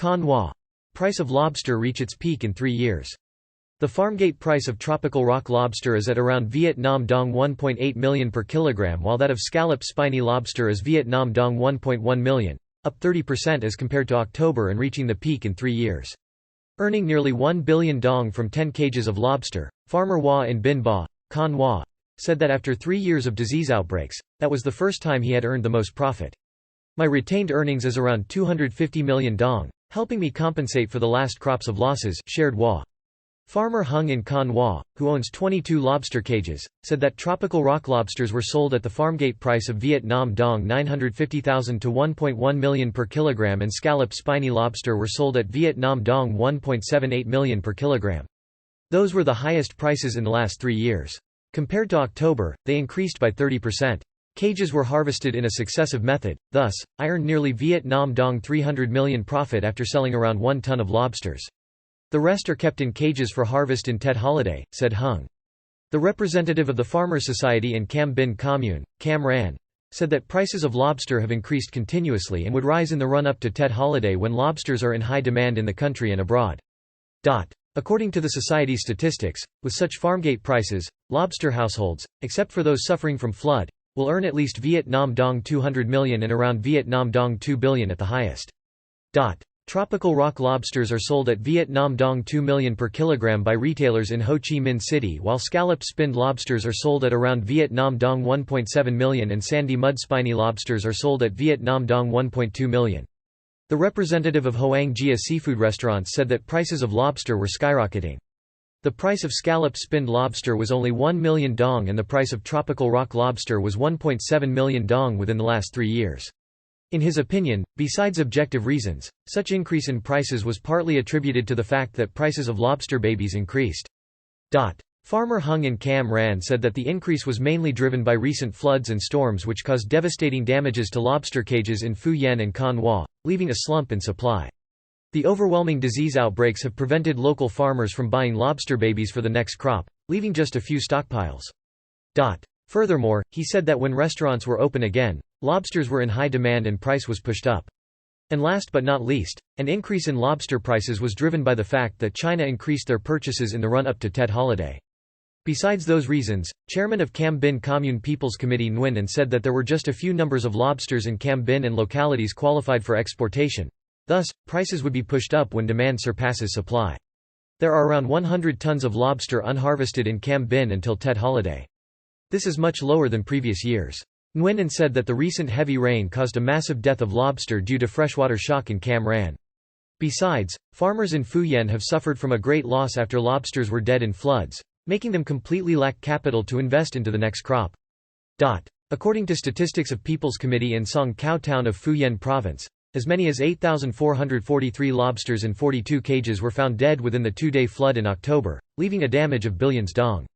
Khánh price of lobster reach its peak in 3 years. The farmgate price of tropical rock lobster is at around Vietnam dong 1.8 million per kilogram, while that of scalloped spiny lobster is Vietnam dong 1.1 million, up 30% as compared to October and reaching the peak in 3 years. Earning nearly 1 billion dong from 10 cages of lobster, farmer Hua in Binh Ba, Khánh Hòa, said that after 3 years of disease outbreaks, that was the first time he had earned the most profit. My retained earnings is around 250 million dong, helping me compensate for the last crops of losses, shared Hua. Farmer Hung in Khánh Hòa, who owns 22 lobster cages, said that tropical rock lobsters were sold at the farmgate price of Vietnam dong 950,000 to 1.1 million per kilogram and scalloped spiny lobster were sold at Vietnam dong 1.78 million per kilogram. Those were the highest prices in the last 3 years. Compared to October, they increased by 30%. Cages were harvested in a successive method, thus, I earned nearly Vietnam dong 300 million profit after selling around 1 ton of lobsters. The rest are kept in cages for harvest in Tet holiday, said Hung. The representative of the Farmer Society in Cam Binh Commune, Cam Ran, said that prices of lobster have increased continuously and would rise in the run-up to Tet holiday when lobsters are in high demand in the country and abroad. According to the Society's statistics, with such farmgate prices, lobster households, except for those suffering from flood, will earn at least Vietnam dong 200 million and around Vietnam dong 2 billion at the highest. Tropical rock lobsters are sold at Vietnam dong 2 million per kilogram by retailers in Ho Chi Minh City, while scalloped spinned lobsters are sold at around Vietnam dong 1.7 million and sandy mud spiny lobsters are sold at Vietnam dong 1.2 million. The representative of Hoang Gia seafood restaurants said that prices of lobster were skyrocketing. The price of scalloped spinned lobster was only 1 million dong and the price of tropical rock lobster was 1.7 million dong within the last 3 years. In his opinion, besides objective reasons, such increase in prices was partly attributed to the fact that prices of lobster babies increased. Farmer Hung in Cam Ran said that the increase was mainly driven by recent floods and storms which caused devastating damages to lobster cages in Phu Yen and Khánh Hòa, leaving a slump in supply. The overwhelming disease outbreaks have prevented local farmers from buying lobster babies for the next crop, leaving just a few stockpiles. Furthermore, he said that when restaurants were open again, lobsters were in high demand and price was pushed up. And last but not least, an increase in lobster prices was driven by the fact that China increased their purchases in the run-up to Tet holiday. Besides those reasons, chairman of Cam Binh Commune People's Committee Nguyen said that there were just a few numbers of lobsters in Cam Binh and localities qualified for exportation. Thus, prices would be pushed up when demand surpasses supply. There are around 100 tons of lobster unharvested in Cam Binh until Tet holiday. This is much lower than previous years. Nguyen said that the recent heavy rain caused a massive death of lobster due to freshwater shock in Cam Ran. Besides, farmers in Phu Yen have suffered from a great loss after lobsters were dead in floods, making them completely lack capital to invest into the next crop. According to statistics of People's Committee in Song Khao town of Phu Yen province, as many as 8,443 lobsters in 42 cages were found dead within the 2-day flood in October, leaving a damage of billions dong.